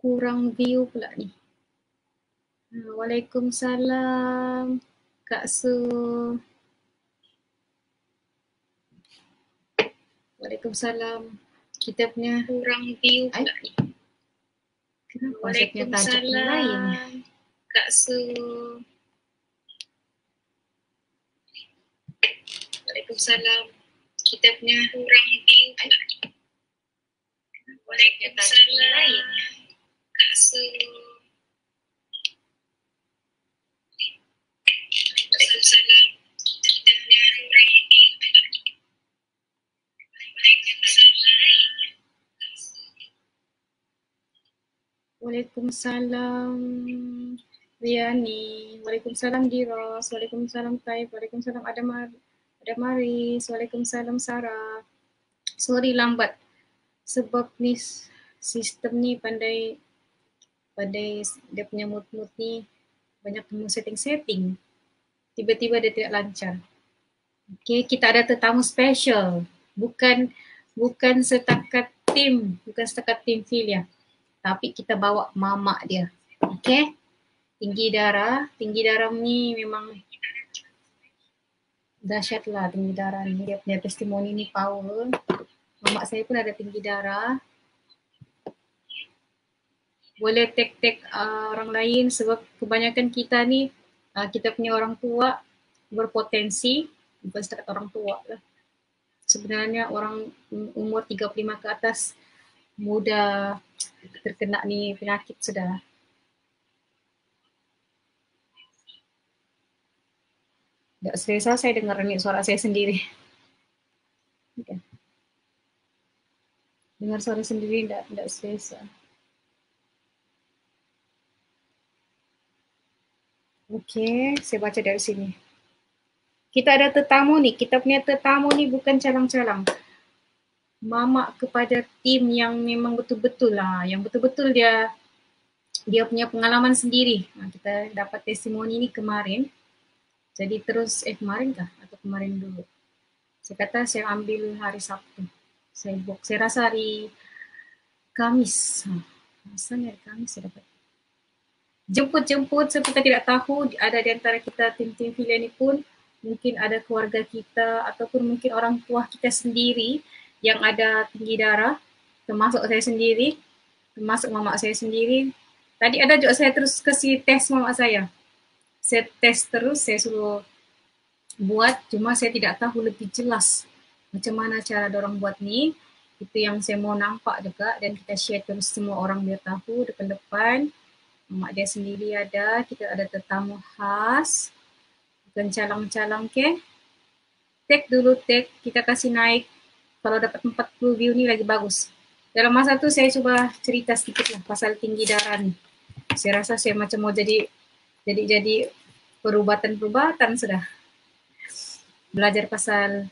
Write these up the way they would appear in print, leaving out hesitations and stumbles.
Kurang view pula ni. Waalaikumsalam Kak Su. Waalaikumsalam. Kita punya kurang view pula ni. Kenapa saya punya tajuk ni lain? Kak Su. Waalaikumsalam. Kita punya kurang view pula ni. Waalaikumsalam Kak Su. Waalaikumsalam. Kita punya kurang view pula ni. Waalaikumsalam Riani, Waalaikumsalam Diros, Waalaikumsalam Taib, Waalaikumsalam Adamaris, Waalaikumsalam Sarah. Sorry lambat sebab ni sistem ni pandai dia punya mood ni banyak setting-setting. Tiba-tiba dia tidak lancar. Okay, kita ada tetamu special. Bukan setakat tim Filia. Tapi kita bawa mamak dia. Okay? Tinggi darah ni memang dahsyat lah tinggi darah ni. Dia punya testimoni ni power. Mamak saya pun ada tinggi darah. Boleh take orang lain sebab kebanyakan kita ni, kita punya orang tua berpotensi, bukan setakat orang tua lah. Sebenarnya orang umur 35 ke atas mudah terkena ni penyakit sudah. Tak selesa saya dengar ni suara saya sendiri. Okay. Dengar suara sendiri tak selesa. Okay, saya baca dari sini. Kita ada tetamu ni, kita punya tetamu ni bukan calang-calang. Mamak kepada tim yang memang betul-betul lah, yang betul-betul dia punya pengalaman sendiri. Kita dapat testimoni ni kemarin. Jadi terus kemarin kah atau kemarin dulu? Saya kata saya ambil hari Sabtu. Saya rasa hari Kamis. Rasanya hari Kamis saya dapat. Jemput sebab kita tidak tahu ada di antara kita tim-tim Filia ni pun mungkin ada keluarga kita ataupun mungkin orang tua kita sendiri yang ada tinggi darah, termasuk saya sendiri, termasuk mamak saya sendiri. Tadi ada juga saya terus kasih tes mamak saya. Saya tes terus, saya suruh buat, cuma saya tidak tahu lebih jelas macam mana cara dorang buat ni. Itu yang saya mau nampak juga dan kita share terus semua orang biar tahu depan-depan. Mamak dia sendiri ada, kita ada tetamu khas. Bukan calang-calang, okay? Take dulu, kita kasih naik. Kalau dapat 40 view ni lagi bagus. Dalam masa tu saya cuba cerita sedikit lah pasal tinggi darah ni. Saya rasa saya macam mau jadi Jadi perubatan-perubatan sudah. Belajar pasal,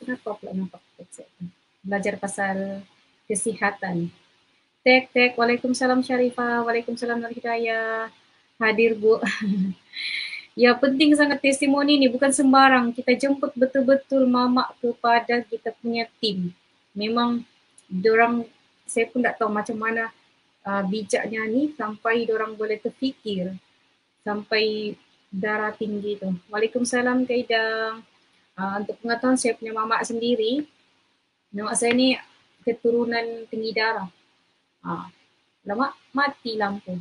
kenapa pula nampak website ni? Belajar pasal kesihatan. Tek, Waalaikumsalam Syarifah, Waalaikumsalam Nur Hidayah. Hadir Bu. Ya, penting sangat testimoni ni, bukan sembarang. Kita jemput betul-betul mamak kepada kita punya tim. Memang diorang, saya pun tak tahu macam mana bijaknya ni sampai diorang boleh terfikir sampai darah tinggi tu. Waalaikumsalam Kak Idang. Untuk pengetahuan, saya punya mamak sendiri, mamak saya ni keturunan tinggi darah. Lama mati lampu.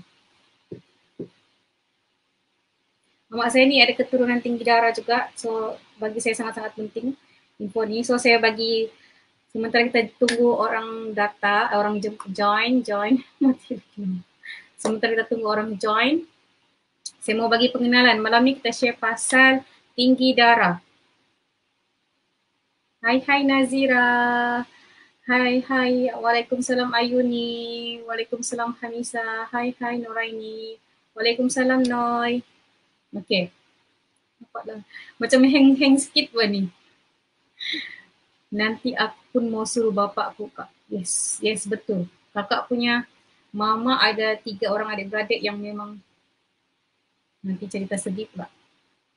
Mamak saya ni ada keturunan tinggi darah juga, so bagi saya sangat-sangat penting info ni. So saya bagi, sementara kita tunggu orang data, orang join, sementara kita tunggu orang join, saya mau bagi pengenalan. Malam ni kita share pasal tinggi darah. Hai Nazira. Hai, Waalaikumsalam Ayuni. Waalaikumsalam Hamisa. Hai Noraini. Waalaikumsalam Noi. Okay. Nampaklah. Macam hang sikit pun ni. Nanti aku pun mau suruh bapak aku, Kak. Yes, betul. Kakak punya mama ada 3 orang adik-beradik yang memang nanti cerita sedih pula.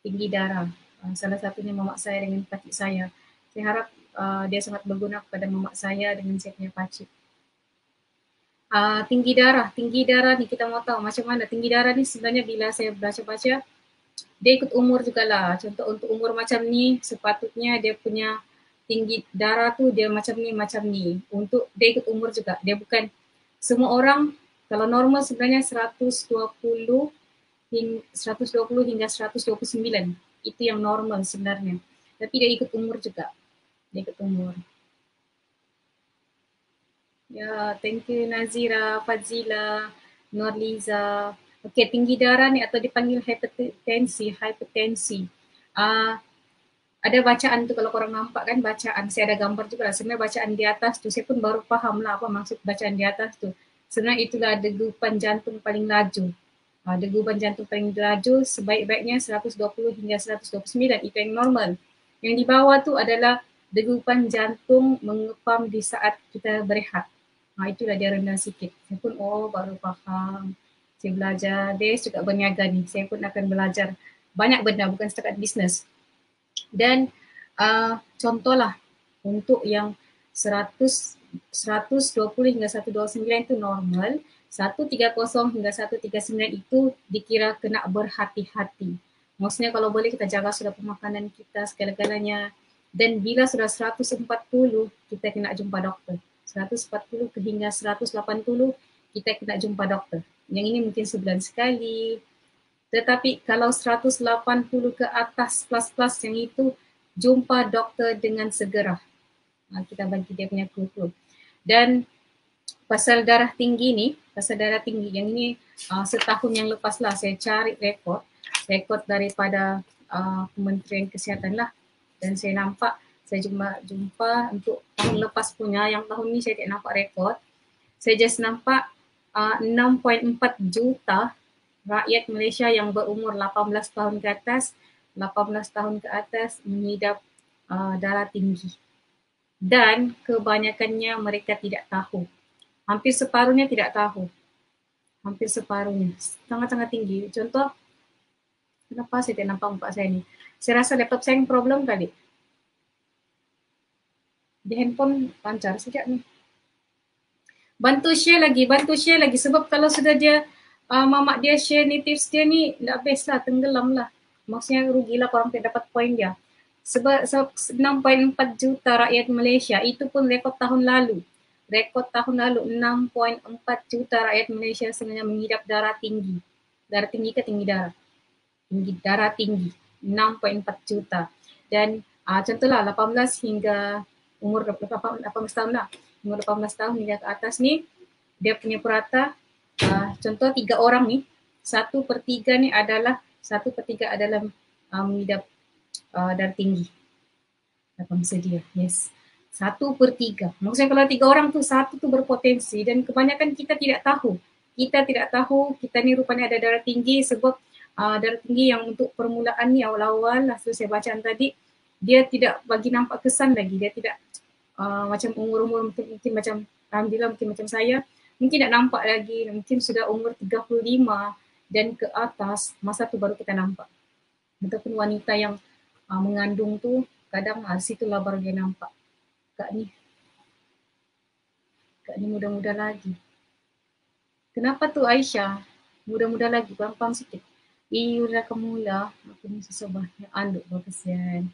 Tinggi darah. Salah satunya mamak saya dengan pakcik saya. Saya harap dia sangat berguna kepada mamak saya dengan saya punya pakcik. Tinggi darah ni kita mau tahu macam mana. Tinggi darah ni sebenarnya bila saya baca-baca, dia ikut umur jugalah. Contoh untuk umur macam ni, sepatutnya dia punya tinggi darah tu dia macam ni. Untuk dia ikut umur juga. Dia bukan semua orang, kalau normal sebenarnya 120 hingga 129. Itu yang normal sebenarnya. Tapi dia ikut umur juga. Dia ikut umur. Ya, thank you Nazira, Fazila, Nurliza. Okey, tinggi darah ni atau dipanggil hipertensi. Ada bacaan tu, kalau korang nampak kan bacaan, saya ada gambar juga lah. Sebenarnya bacaan di atas tu, saya pun baru faham lah apa maksud bacaan di atas tu. Sebenarnya itulah degupan jantung paling laju. Degupan jantung paling laju sebaik-baiknya 120 hingga 129, itu yang normal. Yang di bawah tu adalah degupan jantung mengepam di saat kita berehat. Itulah dia rendah sikit. Saya pun baru faham. Saya belajar, Des juga berniaga ni. Saya pun akan belajar banyak benda, bukan setakat bisnes. Dan contohlah untuk yang 120 hingga 129 itu normal, 130 hingga 139 itu dikira kena berhati-hati. Maksudnya kalau boleh kita jaga sudah pemakanan kita segala-galanya. Dan bila sudah 140, kita kena jumpa doktor. 140 hingga 180 kita kena jumpa doktor. Yang ini mungkin sebulan sekali. Tetapi kalau 180 ke atas plus yang itu, jumpa doktor dengan segera. Kita bagi dia punya clue. Dan pasal darah tinggi ni, yang ini setahun yang lepas lah saya cari rekod daripada Kementerian Kesihatan lah. Dan saya nampak, saya jumpa untuk tahun lepas punya, yang tahun ni saya tak nampak rekod. Saya just nampak 6.4 juta rakyat Malaysia yang berumur 18 tahun ke atas mengidap darah tinggi. Dan kebanyakannya mereka tidak tahu. Hampir separuhnya tidak tahu. Sangat-sangat tinggi. Contoh, kenapa saya tak nampak muka saya ni? Saya rasa laptop saya yang problem kali. Di handphone lancar sekejap ni. Bantu share lagi sebab kalau sudah dia mamak dia share ni tips dia ni, dah best lah, tenggelam lah. Maksudnya rugilah korang tak dapat poin dia. Sebab 6.4 juta rakyat Malaysia, itu pun rekod tahun lalu. 6.4 juta rakyat Malaysia sebenarnya mengidap darah tinggi. Darah tinggi ke tinggi darah? Darah tinggi. 6.4 juta. Dan contohlah 18 hingga umur 18 tahun lah. Umur 18 tahun hingga ke atas ni, dia punya purata, contoh 3 orang ni, 1/3 ni adalah, 1/3 adalah mengidap darah tinggi. Dapat sedia, yes. 1/3. Maksudnya kalau 3 orang tu, 1 tu berpotensi dan kebanyakan kita tidak tahu. kita tidak tahu kita ni rupanya ada darah tinggi sebab darah tinggi yang untuk permulaan ni awal-awal hasil saya bacaan tadi, dia tidak bagi nampak kesan lagi, dia tidak macam umur-umur mungkin macam alhamdulillah mungkin macam saya, mungkin tak nampak lagi, mungkin sudah umur 35 dan ke atas, masa tu baru kita nampak. Ataupun wanita yang mengandung tu kadang situlah baru dia nampak. Kak ni muda-muda lagi. Kenapa tu Aisyah? Muda-muda lagi, pelan-pelan sikit. Iulah kemula, aku ni susah banyak anduk kesian.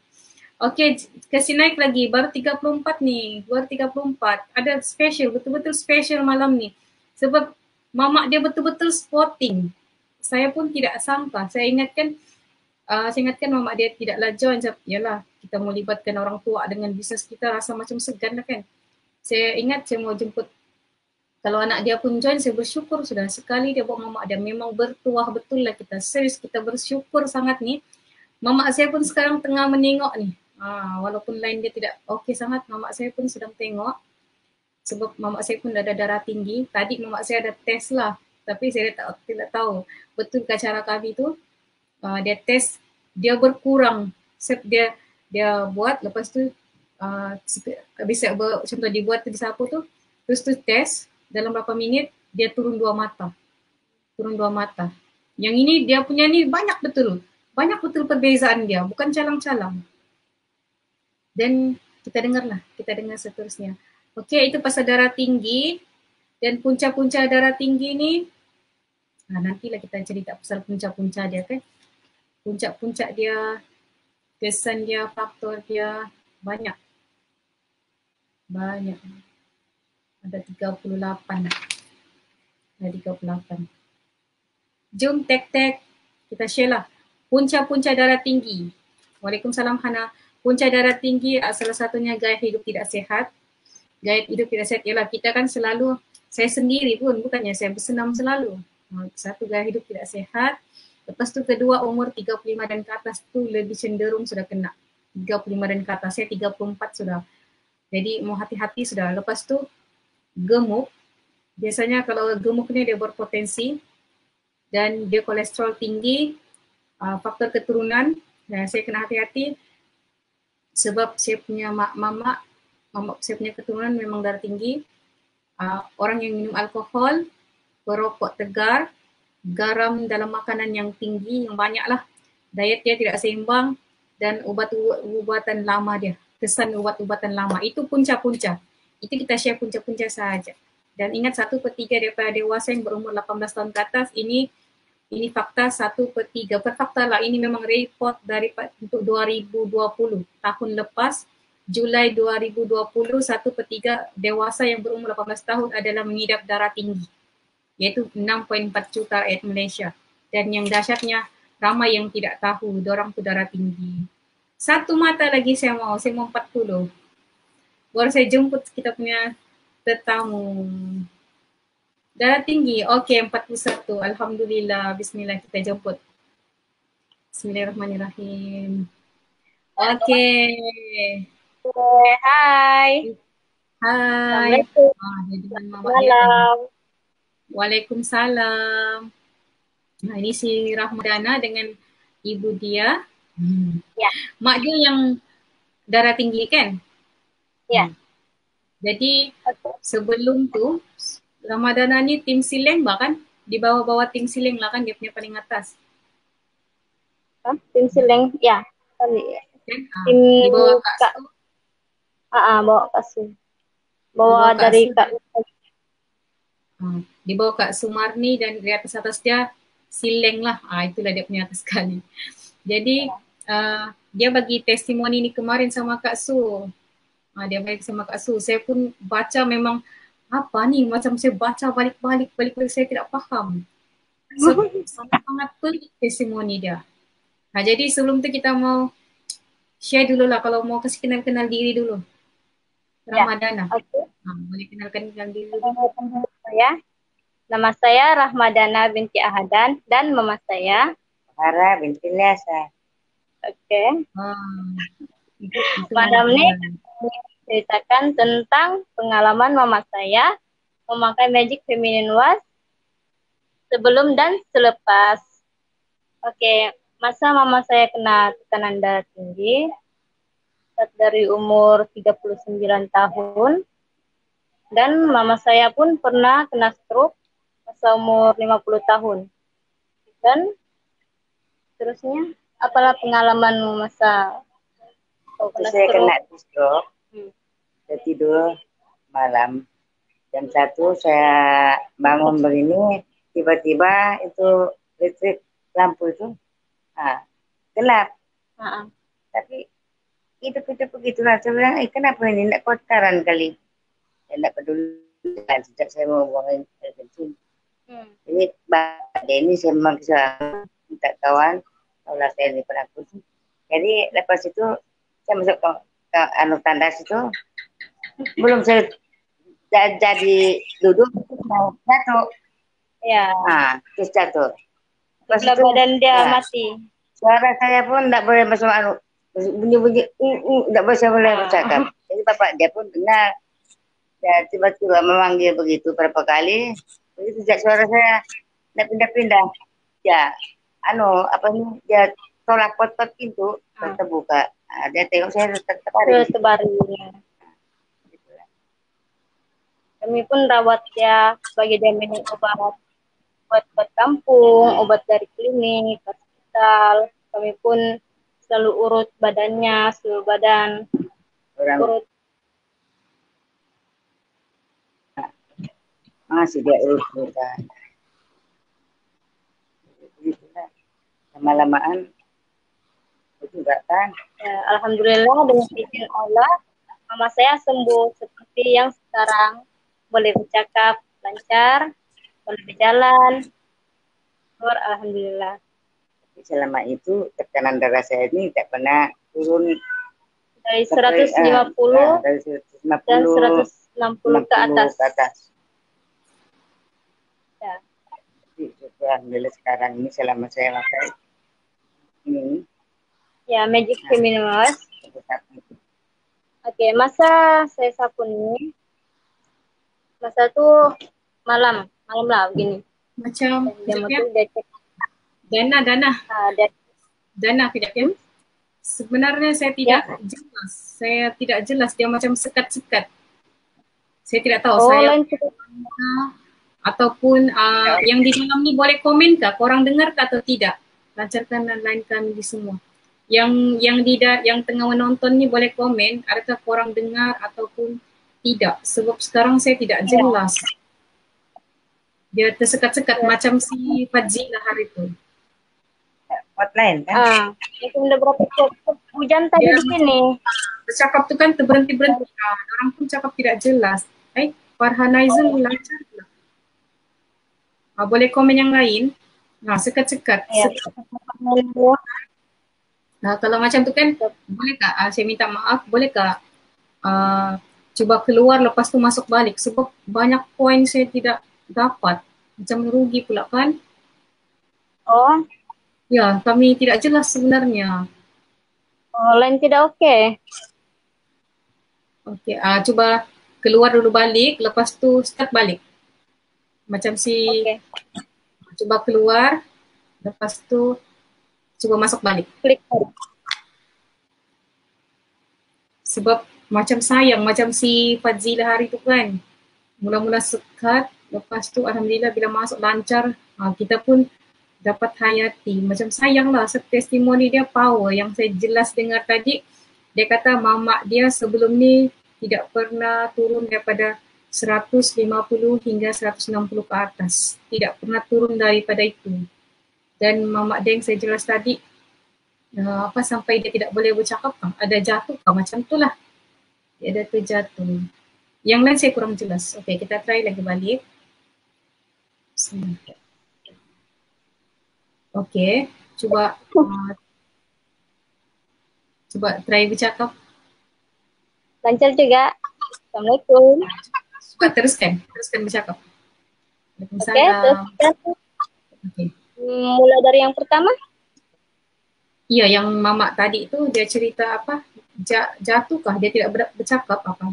Okey, kasi naik lagi, baru 34 ni, baru 34. Ada special, betul-betul special malam ni. Sebab mamak dia betul-betul sporting. Saya pun tidak sangka, saya ingatkan mamak dia tidaklah join. Yalah, kita mau libatkan orang tua dengan bisnes kita, rasa macam segan lah kan. Saya ingat saya mau jemput, kalau anak dia pun join, saya bersyukur sudah. Sekali dia bawa mamak dia, memang bertuah betul lah kita. Serius, kita bersyukur sangat ni. Mamak saya pun sekarang tengah menengok ni. Walaupun line dia tidak okey sangat, mamak saya pun sedang tengok. Sebab mamak saya pun ada darah tinggi. Tadi mamak saya ada test lah. Tapi saya tidak tahu betulkah cara kami tu. Dia test, dia berkurang. Dia buat, lepas tu bisa contoh dibuat tu disapu tu. Terus tu test, dalam berapa minit dia turun 2 mata. Turun 2 mata. Yang ini dia punya ni banyak betul. Banyak betul perbezaan dia, bukan calang-calang. Dan kita dengar seterusnya. Okey, itu pasal darah tinggi dan punca-punca darah tinggi ni. Nantilah kita cerita pasal punca-punca dia kan. Puncak-puncak dia, kesan dia, faktor dia, banyak. Ada 38. Ada 38. Jom tek-tek, kita share lah. Punca-punca darah tinggi. Waalaikumsalam Hana. Punca darah tinggi salah satunya gaya hidup tidak sihat. Gaya hidup tidak sihat ialah kita kan selalu, saya sendiri pun bukannya saya bersenam selalu. Satu, gaya hidup tidak sihat. Lepas tu kedua, umur 35 dan ke atas tu lebih cenderung sudah kena. 35 dan ke atas, saya 34 sudah. Jadi mau hati-hati sudah. Lepas tu gemuk. Biasanya kalau gemuk ni dia berpotensi dan dia kolesterol tinggi, faktor keturunan. Saya kena hati-hati sebab saya punya mamak saya punya keturunan memang darah tinggi. Orang yang minum alkohol, perokok tegar, garam dalam makanan yang tinggi, yang banyak lah. Diet dia tidak seimbang dan ubat-ubatan lama dia. Kesan ubat-ubatan lama. Itu punca-punca. Itu kita share punca-punca sahaja. Dan ingat 1/3 daripada dewasa yang berumur 18 tahun ke atas, ini fakta 1/3. Bukan fakta lah, ini memang report untuk 2020. Tahun lepas, Julai 2020, 1/3 dewasa yang berumur 18 tahun adalah mengidap darah tinggi. Iaitu 6.4 juta rakyat Malaysia. Dan yang dahsyatnya, ramai yang tidak tahu dorang tu darah tinggi. Satu mata lagi saya mau 40. Baru saya jemput kita punya tetamu. Darah tinggi, okey 41. Alhamdulillah, bismillah kita jemput. Bismillahirrahmanirrahim. Okey. Hai. Hai. Malam. Waalaikumsalam. Ini si Rahmadana dengan ibu dia. Ya. Mak dia yang darah tinggi kan? Ya. Jadi sebelum tu Ramadana ni tim Sileng bahkan di bawah-bawah tim Sileng lah kan dia punya paling atas. Tim Sileng, ya. Kan? Tim Di bawah Kak Su. Bawa Kak Su. Bawa dari Kak. Di bawah Kak Sumarni dan di atas dia Sileng lah. Itulah dia punya atas sekali. Jadi dia bagi testimoni ni kemarin sama Kak Su. Dia bagi sama Kak Su. Saya pun baca memang apa ni, macam saya baca balik-balik saya tidak faham. Sangat-sangat pelik testimoni dia. Jadi sebelum tu kita mau share dulu lah, kalau mau kasih kenal diri dulu. Ramadana. Okay. Boleh kenalkan diri dulu. Nama saya Rahmadana binti Ahadan dan mama saya Farah binti Liasa. Oke. Malam ini ceritakan tentang pengalaman mama saya memakai Magic Feminine Wash sebelum dan selepas. Oke, masa mama saya kena tekanan darah tinggi saat dari umur 39 tahun. Dan mama saya pun pernah kena stroke masa umur 50 tahun. Dan terusnya, apalah pengalamanmu masa kau kena Saya stroke? kena stroke, saya tidur malam. Jam 1 saya bangun begini, tiba-tiba itu listrik lampu itu gelap. Tapi hidup-hidup begitulah. Saya bilang, kenapa ini? Tidak kotoran kali. Saya tidak peduli. Sejak saya mau buang air kencing. Jadi, dia ini saya memang bisa minta kawan. Kalau saya ini penakut. Jadi, lepas itu, saya masuk ke tandas itu. Belum saya jadi duduk, jatuh. Ya. Terus jatuh. Sebelah badan dia mati. Suara saya pun tidak boleh masuk bunyi-bunyi, tidak boleh bercakap. Jadi bapak dia pun dengar. Ya, tiba-tiba memanggil begitu berapa kali. Begitu suara saya tidak pindah-pindah. Ya, dia tolak pot-pot pintu, terbuka. Dia tengok saya terbaring. Kami pun rawat dia sebagai jaminan obat kampung, obat dari klinik, hospital. Kami pun selalu urut badannya, seluruh badan. Urut. Masih dia urut. Lama-lamaan itu enggak kan? Ya, alhamdulillah dengan izin Allah, mama saya sembuh seperti yang sekarang, boleh bercakap lancar, boleh berjalan. Alhamdulillah. Selama itu tekanan darah saya ini tidak pernah turun dari 150 dari 150 dan 160 ke atas. Ya. Alhamdulillah sekarang ini selama saya pakai ini. Ya, Magic Feminine. Oke, masa saya sapu nih, masa tuh malam lah begini. Macam Dana tidak ya? Sebenarnya saya tidak jelas. Saya tidak jelas, dia macam sekat-sekat. Saya tidak tahu ataupun yang di dalam ni boleh komen kah? Korang dengar kah atau tidak? Lancarkan dan lainkan di semua. Yang tengah menonton ni boleh komen, adakah korang dengar ataupun tidak? Sebab sekarang saya tidak jelas. Dia tersekat-sekat macam si Fadzila hari itu. Hotline kan? Itu udah berapa hujan tadi di sini. Bercakap tu kan terberhenti-berhenti. Orang pun cakap tidak jelas. Farhanaizen lancar pula. Boleh komen yang lain? Sekat-sekat. Kalau macam tu kan, boleh tak saya minta maaf, boleh tak cuba keluar lepas tu masuk balik. Sebab banyak poin saya tidak dapat. Macam rugi pula kan? Ya, kami tidak jelas sebenarnya. Lain tidak oke. Okey, cuba keluar dulu balik, lepas tu start balik. Macam coba keluar, lepas tu cuba masuk balik. Klik. Sebab macam sayang, macam si Fadzila hari tu kan. Mula-mula sekat, lepas tu alhamdulillah bila masuk lancar, kita pun dapat hayati. Macam sayang lah, testimoni dia power yang saya jelas dengar tadi. Dia kata mamak dia sebelum ni tidak pernah turun daripada 150 hingga 160 ke atas. Tidak pernah turun daripada itu. Dan mamak dia yang saya jelas tadi, sampai dia tidak boleh bercakap kah? Ada jatuh kah? Macam tu lah. Dia ada terjatuh. Yang lain saya kurang jelas. Okey, kita try lagi balik. Okey, cuba try bercakap. Lancar juga. Assalamualaikum. Cuba teruskan bercakap. Waalaikumsalam. Okay. Mulai dari yang pertama? Iya, yang mamak tadi itu dia cerita apa? Jatuhkah? Dia tidak bercakap apa?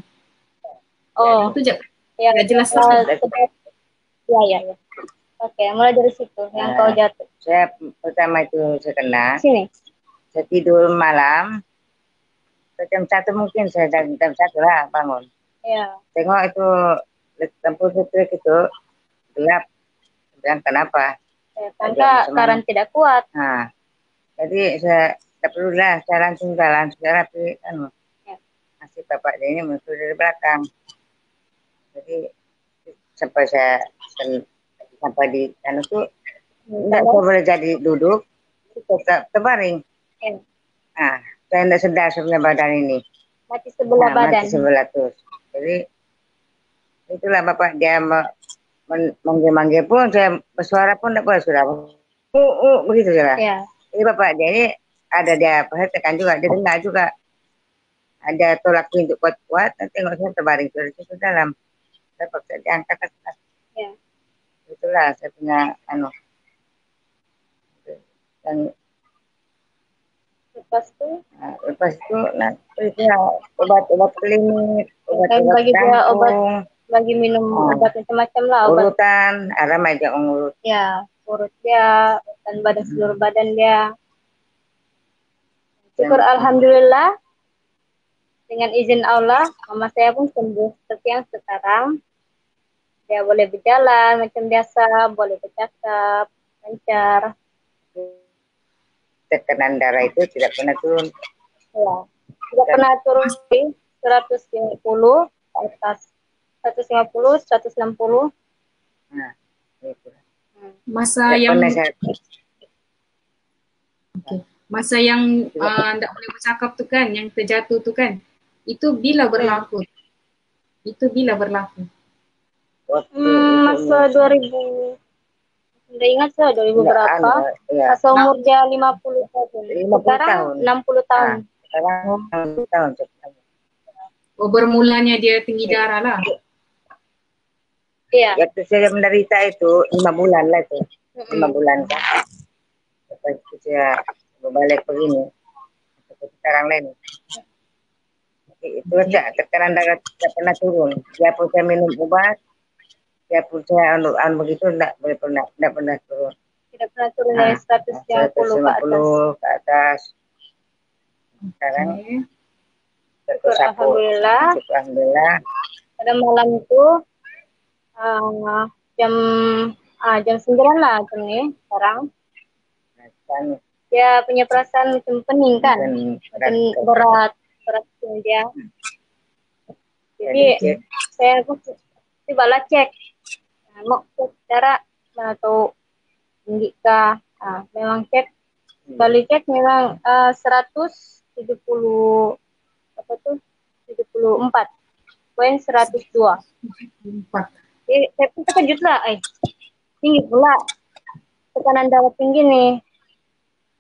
Itu tidak jelas. Ya. Oke, mulai dari situ yang kau jatuh. Saya pertama itu saya kena. Sini. Saya tidur malam. Jam 1 mungkin saya jam 1 lah bangun. Ya. Tengok itu lampu listrik itu gelap. Bilang kenapa? Sangka karena tidak kuat. Nah, jadi saya tak perlu lah, saya langsung jalan segera tapi masih bapak dia ini muncul dari belakang. Jadi sampai saya sampai di sana tuh tidak boleh jadi duduk, tetap terbaring. Nah, saya tidak sedar sebenarnya badan ini. Mati sebelah badan. Mati sebelah terus. Jadi itulah bapak dia manggil-manggil pun saya bersuara pun tidak boleh suara. Begitu saja. Ya. Jadi bapak dia ini ada dia perhatikan juga, dia dengar juga. Ada tolak pintu kuat-kuat, nanti tengok saya terbaring terus ke dalam. Saya paksa diangkat ke atas. Ya. Itulah saya punya dan lepas itu obat-obat klinik, obat-obat kampung, bagi minum obat macam-macam lah. Urutan, Aram aja ngurut. Ya, urut dia dan badan seluruh badan dia. Syukur alhamdulillah dengan izin Allah, mama saya pun sembuh seperti yang sekarang. Dia boleh berjalan macam biasa, boleh bercakap, lancar. Tekanan darah itu tidak pernah turun. Ya, tidak pernah turun di 150 ke atas. 150, 160. Nah, itu. Masa yang masa yang tidak boleh bercakap tu kan, yang terjatuh tu kan, itu bila berlaku? Itu bila berlaku? Masa 2000, udah ingat saya 2000 berapa? Masa umur dia 50 tahun. Sekarang 60 tahun. Sekarang 60 tahun. Oh, bermulanya dia tinggi darah lah. Iya. Waktu saya menderita itu 5 bulan lah itu. 5 bulan kan. Lepas itu saya berbalik begini. Sekarang lain. Itu aja tekanan darah tidak pernah turun. Dia pun saya minum obat. Dia pun saya begitu tidak pernah turun. Tidak pernah turun dari 150 ke atas. Sekarang alhamdulillah. Pada malam itu jam 9 lah ini sekarang. Dia punya perasaan macam pening kan, macam berat dia. Jadi saya pun coba lah cek, mau cek cara atau tinggi kah? Memang cek, kali cek memang 170 74 poin 102. Jadi saya pun terkejut lah, tinggi pula tekanan darah tinggi nih.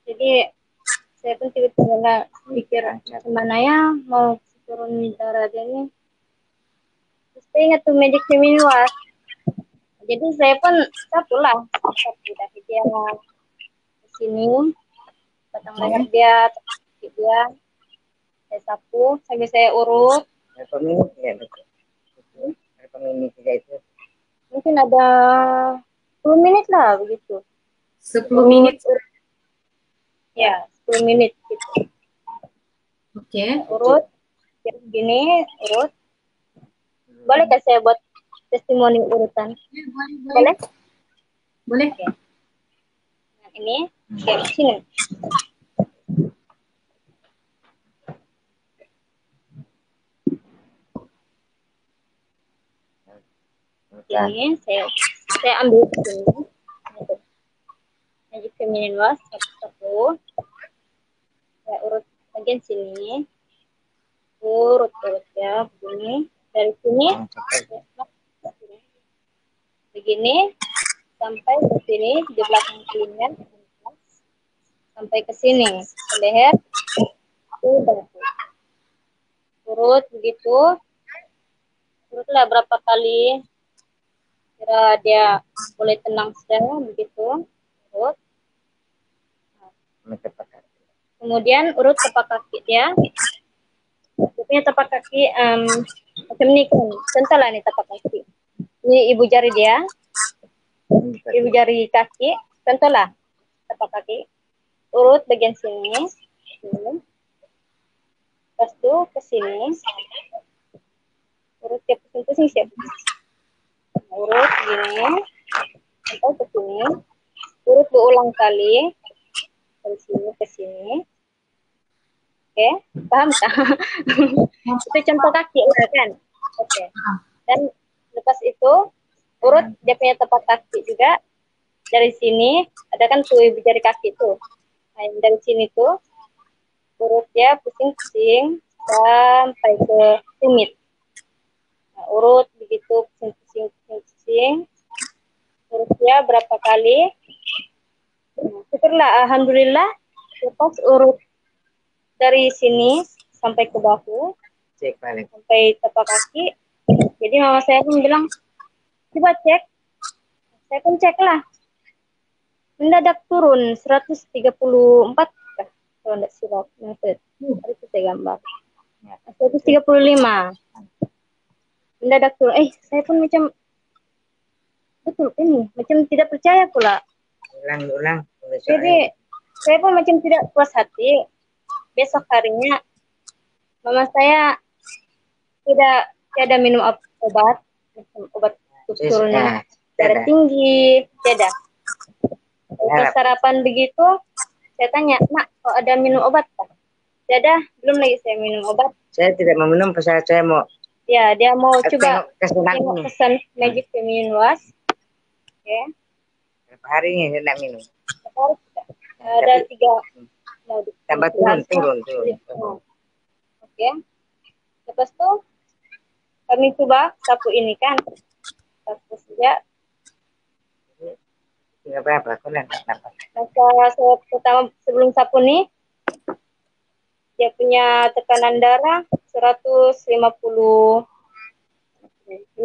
Jadi saya pun tiba-tiba pikir gimana ya mau turun darah dia nih. Terus saya ingat tuh Magic Feminin Was. Jadi saya pun sapu dari dia ke sini, batang leher dia, kaki dia, saya sapu sambil saya urut. Berapa menit ya betul? Berapa menit itu? Mungkin ada 10 menit lah begitu. 10 menit? Ya, 10 menit gitu. Oke. Urut, jadi begini, urut. Bolehkah saya buat testimoni urutan? Boleh? Boleh. Oke. Nah, ini, sini. Ini saya ambil sini. Magic Feminin Was satu. Saya urut bagian sini. Urut ya begini. Dari sini begini sampai ke sini di belakang telinga sampai ke sini ke leher. Urut begitu. Urutlah berapa kali. Kira dia boleh tenang saja begitu. Urut. Kemudian urut tapak kaki dia. Punya tapak kaki macam ini kan, cental lah nih tapak kaki. Ini ibu jari dia. ibu jari kaki, contohlah tapak kaki, urut bagian sini, lepas itu ke sini, urut ke pusing siap, urut gini, sampai ke sini, urut berulang kali, dari sini ke sini, oke, paham tak? Itu contoh kaki lah kan, oke, dan lepas itu urut dia punya tapak kaki juga. Dari sini ada kan tuh ibu jari kaki tuh. Nah, dari sini tuh urut ya pusing-pusing sampai ke tumit. Nah, urut begitu pusing-pusing. Urut ya berapa kali? Syukurlah, alhamdulillah. Lepas urut dari sini sampai ke bahu, Cek balik. sampai tapak kaki. Jadi mama saya pun bilang, coba cek. Saya pun cek lah. Mendadak turun 134 kalau tidak silap. Itu saya gambar. 135. Mendadak turun. Saya pun macam betul ini, macam tidak percaya pula. Ulang. Jadi saya pun macam tidak puas hati. Besok harinya mama saya tidak minum obat, obat turun darah tinggi, tidak. Pas sarapan begitu, saya tanya, Nak, kok ada minum obat tak? Tidak, belum lagi saya minum obat. Saya tidak mau minum, pasal saya mau. Ya, dia mau coba tengok pesan Magic Feminine Wash. Oke. Berapa hari ini saya tidak minum? Ada 3. Tambah turun. Oke. Lepas itu, kami coba sapu ini kan. Sapu saja. Tidak berapa, aku tidak dapat. Masa pertama sebelum sapu nih, dia punya tekanan darah 154,84.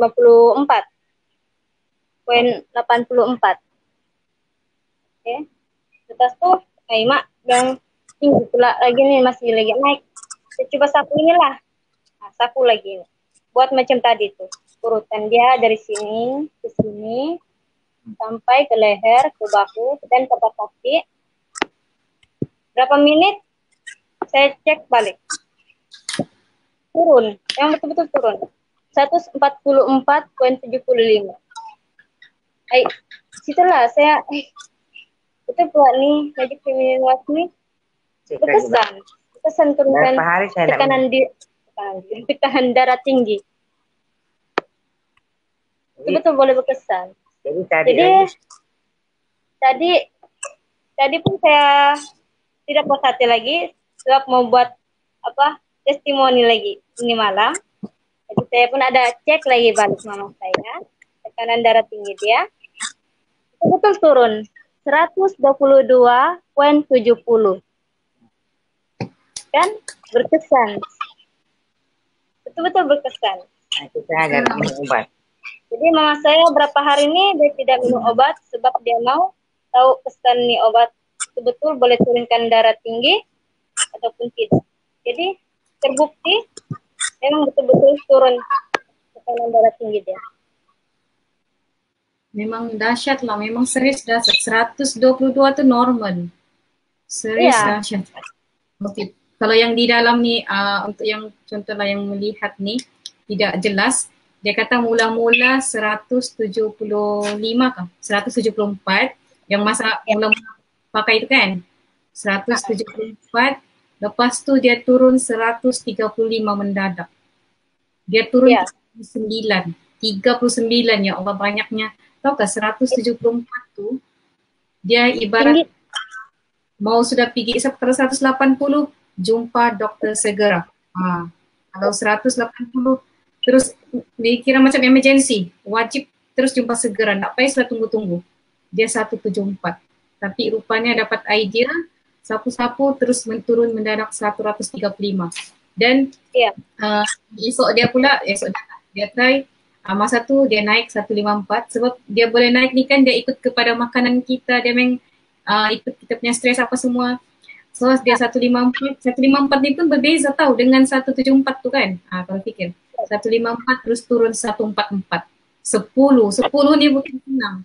Oke. Lepas tuh, Mak bilang tinggi pula lagi nih, masih lagi naik. Saya coba sapu inilah. Nah, sapu lagi. Buat macam tadi tuh. Urutan dia dari sini ke sini sampai ke leher, ke bahu, dan ke kaki. Berapa menit? Saya cek balik. Turun. Yang betul-betul turun. 144,75. Situlah saya itu buat nih Magic Feminine Wash nih berkesan turunkan tekanan darah tinggi. Itu betul boleh berkesan. Jadi tadi pun saya tidak puas hati lagi sebab mau buat testimoni lagi ini malam. Jadi saya pun ada cek lagi balik mama saya, tekanan darah tinggi dia betul turun 122,70. Kan berkesan. Betul-betul berkesan. Kita agak minum obat. Jadi mama saya berapa hari ini dia tidak minum obat sebab dia mau tahu kesan nih obat betul-betul boleh turunkan darah tinggi ataupun tidak. Jadi terbukti memang betul-betul turun tekanan darah tinggi dia. Memang dahsyat lah, memang serius dahsyat. 122 itu normal. Serius dahsyat. Okay. Kalau yang di dalam ni, untuk yang contohlah yang melihat ni, tidak jelas. Dia kata mula-mula 175 kah? 174. Yang masa mula-mula pakai itu kan? 174. Lepas tu dia turun 135 mendadak. Dia turun 39. 39 ya Allah banyaknya. Tahu tak 174 tu dia ibarat mau sudah pergi kalau 180 jumpa dokter segera. Kalau 180 terus dikira macam emergency, wajib terus jumpa segera, tak payah sudah tunggu-tunggu. Dia 174. Tapi rupanya dapat idea, sapu-sapu terus menturun mendadak 135. Dan esok dia try masa tu dia naik 154 sebab dia boleh naik ni kan dia ikut kepada makanan kita, dia memang ikut kita punya stres apa semua. So dia 154 ni pun berbeza tau dengan 174 tu kan. Kalau fikir 154 terus turun 144. 10 ni bukan senang.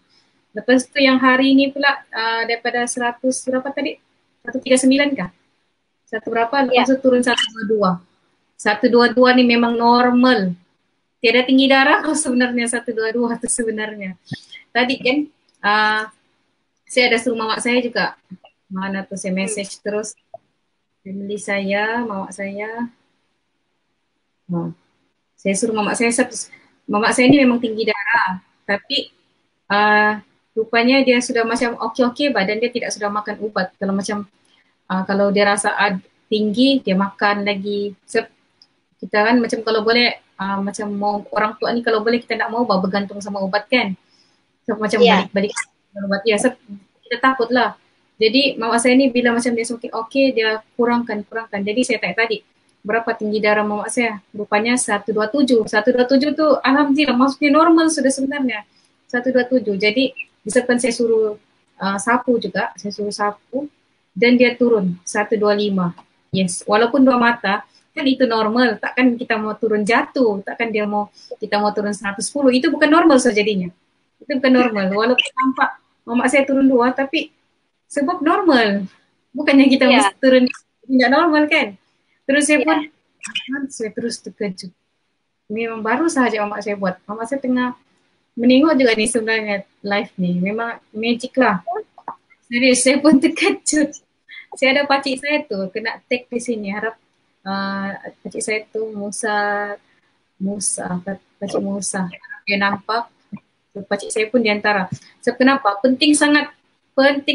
Lepas tu yang hari ni pula daripada 100 berapa tadi? 139 kah? Satu berapa? Lepas tu turun 122. 122 ni memang normal. Tiada tinggi darah kau sebenarnya 122 tu sebenarnya. Tadi kan saya ada suruh mamak saya juga. Mana tu saya message terus family saya, mamak saya. Saya suruh mamak saya ni memang tinggi darah. Tapi rupanya dia sudah macam okey-okey badan dia tidak sudah makan ubat. Kalau macam kalau dia rasa tinggi dia makan lagi. Kita kan macam kalau boleh macam mau orang tua ni kalau boleh kita nak mau bergantung sama ubat kan. So macam balik-balik ubat. Ya, so, kita takut lah. Jadi mamak saya ni bila macam dia semakin okey dia kurangkan. Jadi saya tanya tadi berapa tinggi darah mamak saya? Rupanya 127. 127 tu alhamdulillah maksudnya normal sudah sebenarnya. 127. Jadi disebabkan saya suruh sapu juga, saya suruh sapu dan dia turun 125. Yes, walaupun dua mata kan itu normal, takkan kita mau turun jatuh, takkan kita mau turun 110, itu bukan normal jadinya. Itu bukan normal, walaupun nampak mamak saya turun 2 tapi sebab normal. Bukannya kita mesti turun tidak normal kan. Terus saya pun saya terus terkejut. Memang baru sahaja mamak saya buat. Mamak saya tengah menengok juga ni sebenarnya live ni. Memang magic lah. Serius, saya pun terkejut. Saya ada pakcik saya tu kena tag di sini. Harap pakcik saya tu pakcik Musa. Dia nampak. Pakcik saya pun diantara. Sebab kenapa? Penting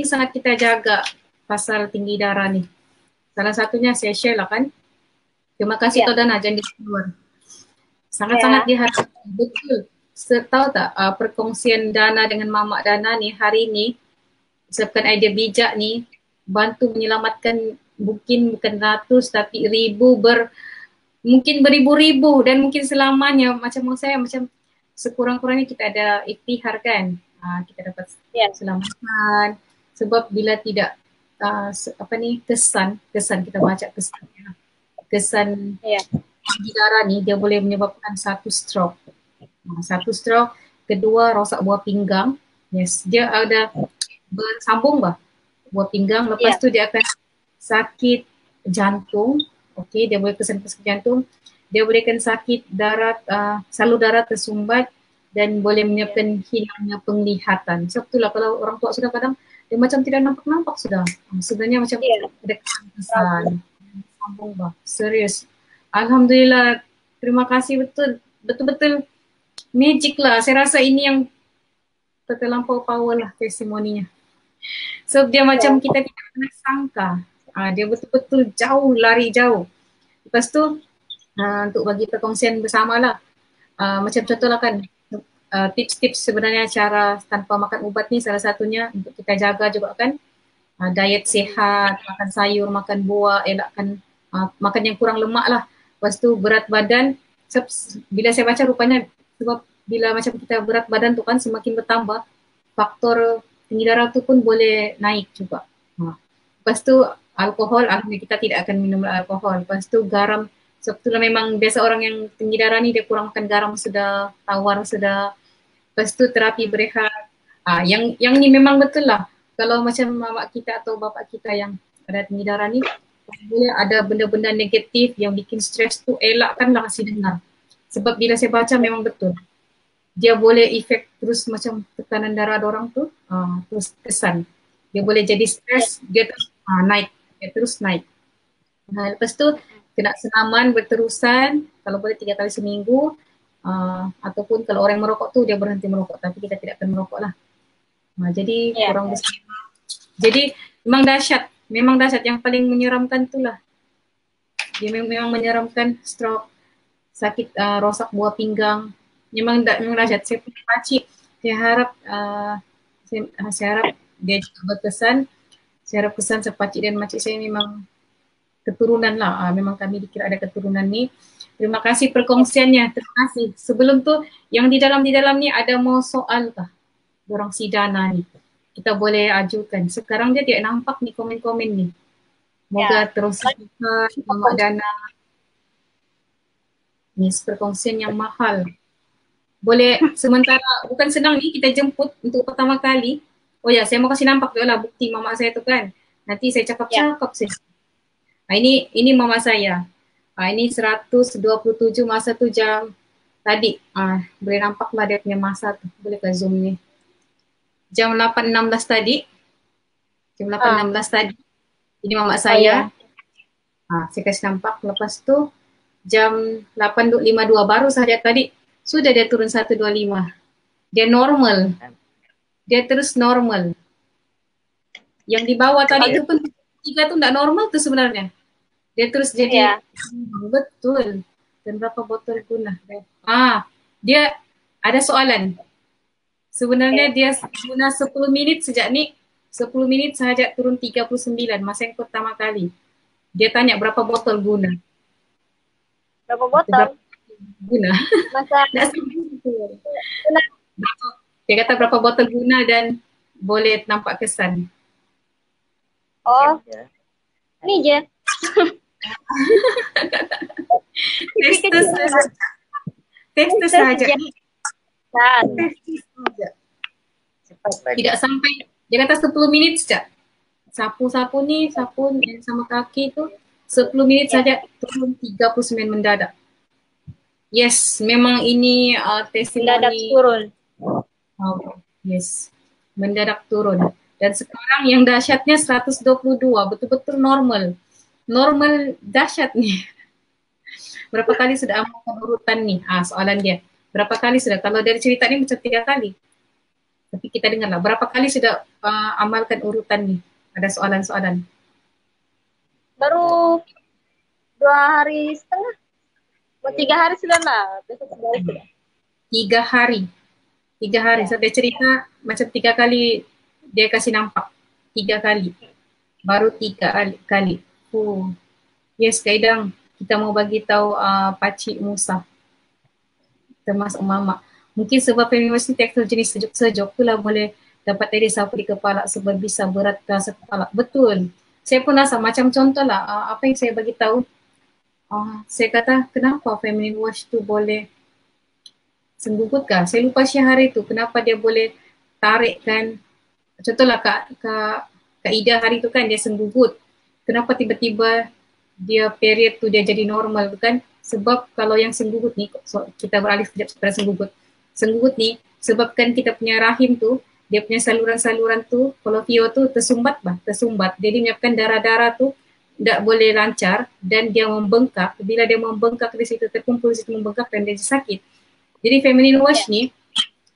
sangat kita jaga pasal tinggi darah ni. Salah satunya saya share lah kan. Terima kasih Tuan Dana, jangan keluar. Sangat-sangat diharapkan. Betul. Tahu tak perkongsian Dana dengan Mamak Dana ni hari ni sebabkan idea bijak ni bantu menyelamatkan mungkin bukan ratus tapi mungkin beribu-ribu dan mungkin selamanya macam saya macam sekurang-kurangnya kita ada ikhtiar kan. Kita dapat selamatkan sebab bila tidak kesan kita baca kesan tinggi darah ni dia boleh menyebabkan satu stroke, kedua rosak buah pinggang. Yes, dia ada bersambung buah pinggang. Lepas tu dia akan sakit jantung. Okey, dia boleh kesan jantung. Dia boleh kan sakit salur darah tersumbat dan boleh menyebabkan hilangnya penglihatan. Sebab itulah kalau orang tua sudah kadang dia macam tidak nampak sudah. Sebenarnya macam ada kesan. Sambung serius. Alhamdulillah. Terima kasih betul-betul magic lah. Saya rasa ini yang terlampau power lah testimoninya. So dia macam kita tidak pernah sangka. Dia betul-betul lari jauh. Lepas tu untuk bagi perkongsian bersama lah. Macam contoh lah kan tips-tips sebenarnya cara tanpa makan ubat ni salah satunya untuk kita jaga juga kan diet sihat, makan sayur, makan buah, elakkan makan yang kurang lemak lah. Lepas tu berat badan, bila saya baca rupanya sebab bila macam kita berat badan tu kan semakin bertambah, faktor tinggi darah tu pun boleh naik juga. Lepas tu alkohol, kita tidak akan minum alkohol. Lepas tu garam, sebetulnya memang biasa orang yang tinggi darah ni dia kurang makan garam sudah, tawar sudah. Lepas tu terapi berehat. Yang ni memang betul lah. Kalau macam mamak kita atau bapak kita yang ada tinggi darah ni, boleh ada benda-benda negatif yang bikin stres tu elakkanlah kasih dengar. Sebab bila saya baca memang betul. Dia boleh efek terus macam tekanan darah orang tu terus kesan. Dia boleh jadi stres, dia terus naik. Dia terus naik. Lepas tu kena senaman berterusan, kalau boleh 3 kali seminggu. Ataupun kalau orang merokok tu dia berhenti merokok, tapi kita tidak akan merokok lah. Jadi kurang besar. Jadi memang dahsyat yang paling menyeramkan tu lah. Dia memang menyeramkan stroke, sakit rosak buah pinggang. Memang dahsyat. Saya punya pakcik, saya harap dia juga berkesan. Saya harap kesan sepakcik dan makcik saya memang keturunan lah. Memang kami dikira ada keturunan ni. Terima kasih perkongsiannya. Terima kasih. Sebelum tu yang di dalam ni ada mau soal kah? Dorang si Dana ni. Kita boleh ajukan. Sekarang dia tidak nampak ni komen-komen ni. Moga terus Mamak Dana. Ni perkongsian yang mahal. Boleh sementara, bukan senang ni kita jemput untuk pertama kali. Oh ya, saya mau kasih nampak tu lah bukti mama saya tu kan. Nanti saya cakap-cakap saya. Ini mama saya. Ini 127 masa tu jam tadi. Boleh nampak lah dia punya masa tu. Boleh ke zoom ni. Jam 8.16 tadi. Jam 8.16 tadi. Ini mama saya. Saya kasih nampak. Lepas tu jam 8.52 baru saja tadi. Sudah dia turun 125. Dia normal. Dia terus normal. Yang di bawah tadi itu pun 3 tu enggak normal tu sebenarnya. Dia terus jadi betul. Dan berapa botol guna? Dia ada soalan. Sebenarnya dia guna 10 minit sejak ni. 10 minit sahaja turun 39 masa yang pertama kali. Dia tanya berapa botol guna. Berapa botol? Guna. Masa dia kata berapa botol guna dan boleh nampak kesan. Oh, ini je. Testes saja. Tidak sampai, dia kata 10 minit saja. Sapu-sapu ni, sapu sama kaki tu 10 menit saja turun 39 mendadak. Yes, memang ini testimoni. Mendadak turun. Yes, mendadak turun. Dan sekarang yang dahsyatnya 122, betul-betul normal. Normal dahsyat nih. Berapa kali sudah amalkan urutan nih? Soalan dia. Berapa kali sudah? Kalau dari cerita ini macam 3 kali. Tapi kita dengarlah, berapa kali sudah amalkan urutan nih? Ada soalan-soalan. Baru 2 hari setengah. 3 hari sudah lah. Besok sudah. 3 hari. 3 hari. So dia cerita macam 3 kali dia kasih nampak. 3 kali. Baru 3 kali. Yes, Kak Idang. Kita mau bagi tahu Pakcik Musa. Termasuk Mama. Mungkin sebab feminist ni tekstil jenis sejuk-sejuk tu lah boleh dapat tadi sapu di kepala sebab bisa berat rasa kepala. Betul. Saya pun rasa macam contoh lah apa yang saya bagi tahu. Saya kata kenapa feminine wash tu boleh senggugut kah? Saya lupa hari tu kenapa dia boleh tarik kan. Contohlah Kak Ida hari tu kan dia senggugut. Kenapa tiba-tiba dia period tu dia jadi normal kan? Sebab kalau yang senggugut ni, kita beralih sekejap kepada senggugut. Senggugut ni sebabkan kita punya rahim tu, dia punya saluran-saluran tu, falopio tu tersumbat. Jadi menyebabkan darah-darah tu tidak boleh lancar dan dia membengkak. Bila dia membengkak di situ, terkumpul di situ membengkak dan dia sakit. Jadi feminine wash ni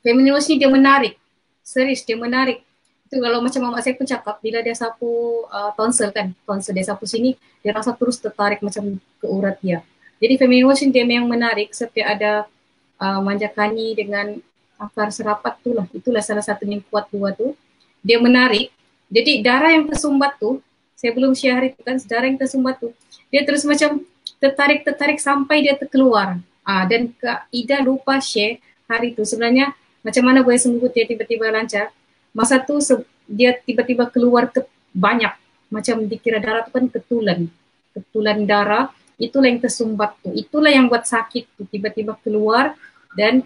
dia menarik. Serius dia menarik. Itu kalau macam mama saya pun cakap, bila dia sapu tonsil kan, tonsil dia sapu sini, dia rasa terus tertarik macam ke urat dia. Jadi feminine wash dia memang menarik seperti ada manjakani dengan akar serapat tu lah. Itulah salah satu yang kuat dua tu. Dia menarik. Jadi darah yang tersumbat tu, saya belum share hari tu kan, darah yang tersumbat tu, dia terus macam tertarik sampai dia terkeluar. Dan Kak Ida lupa share hari tu sebenarnya macam mana boleh sembuh dia tiba-tiba lancar. Masa tu dia tiba-tiba keluar banyak. Macam dikira darah tu kan ketulan darah. Itulah yang tersumbat tu. Itulah yang buat sakit tu. Tiba-tiba keluar dan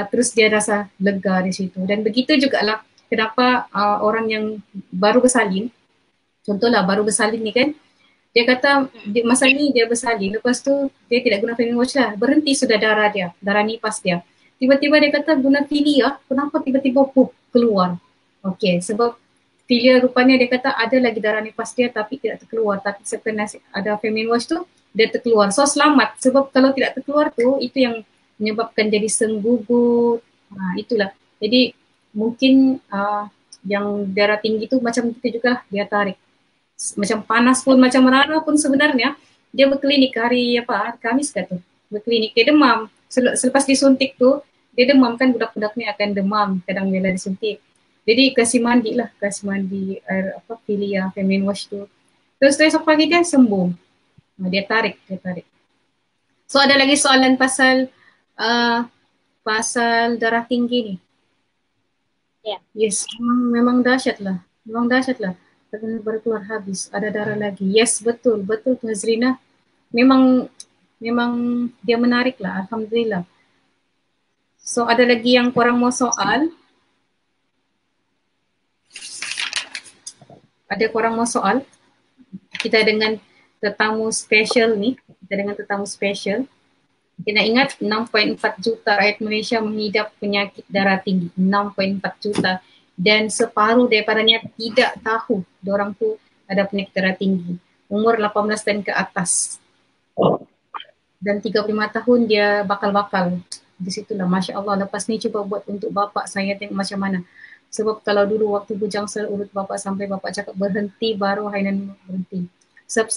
terus dia rasa lega di situ. Dan begitu juga lah kenapa orang yang baru bersalin, contohlah baru bersalin ni kan, dia kata masa ni dia bersalin, lepas tu dia tidak guna feminine wash lah, berhenti sudah darah nipas dia. Tiba-tiba dia kata guna filia, kenapa tiba-tiba keluar? Okey, sebab filia rupanya dia kata ada lagi darah nipas dia tapi tidak terkeluar. Tapi setelah ada feminine wash tu, dia terkeluar. So selamat, sebab kalau tidak terkeluar tu, itu yang menyebabkan jadi senggugut. Itulah. Jadi mungkin yang darah tinggi tu macam kita juga dia tarik. Macam panas pun, macam Rara pun sebenarnya dia berklinik hari Khamis tu. Berklinik, dia demam. Selepas disuntik tu, dia demam kan, budak-budak ni akan demam kadang bila disuntik. Jadi kasih mandi air filia, feminine wash tu. Terus esok pagi dia sembuh. Dia tarik. So ada lagi soalan pasal darah tinggi ni. Yes, memang dahsyat lah. Baru keluar habis, ada darah lagi. Yes, betul tu Hazrina. Memang dia menarik lah, alhamdulillah. So ada lagi yang korang mau soal? Ada korang mau soal? Kita dengan tetamu special ni, Kena ingat 6.4 juta rakyat Malaysia mengidap penyakit darah tinggi, 6.4 juta, dan separuh daripadanya tidak tahu diorang tu ada penyakit darah tinggi, umur 18 dan ke atas, dan 35 tahun dia bakal-bakal. Di situlah Masya Allah, lepas ni cuba buat untuk bapak saya tengok macam mana. Sebab kalau dulu waktu bujang urut bapak sampai bapak cakap berhenti, baru Hainan berhenti. Sebab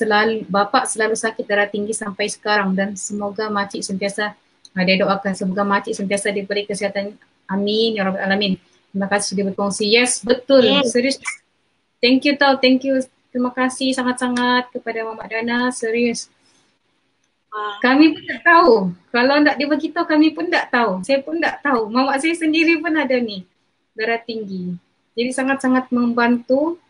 bapak selalu sakit darah tinggi sampai sekarang, dan semoga makcik sentiasa, dia doakan semoga makcik sentiasa diberi kesihatan. Amin ya Rabbal Alamin. Terima kasih sudah berkongsi. Yes, betul. Serius. Thank you tau, thank you. Terima kasih sangat-sangat kepada Mamak Dana, serius. Kami pun tak tahu. Kalau tak dia beritahu, kami pun tak tahu. Saya pun tak tahu. Mamak saya sendiri pun ada ni, darah tinggi. Jadi sangat-sangat membantu.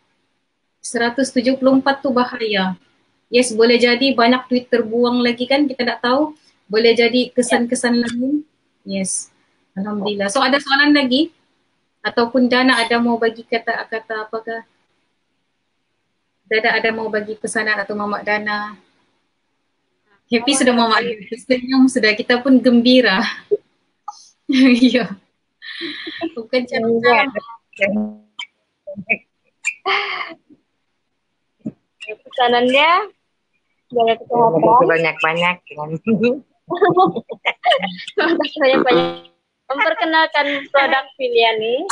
174 tu bahaya. Yes, boleh jadi banyak duit terbuang lagi kan, kita tak tahu. Boleh jadi kesan-kesan lain. Yes. Alhamdulillah. So ada soalan lagi? Ataupun Dana ada mau bagi kata-kata apakah? Dana ada mau bagi pesanan atau Mamak Dana? Happy sudah Mamak Dana. Senyum sudah, kita pun gembira. Ya. Bukan cara-cara. Pesanannya jaga kesehatan. Banyak-banyak. Banyak-banyak. Memperkenalkan produk pilihan nih.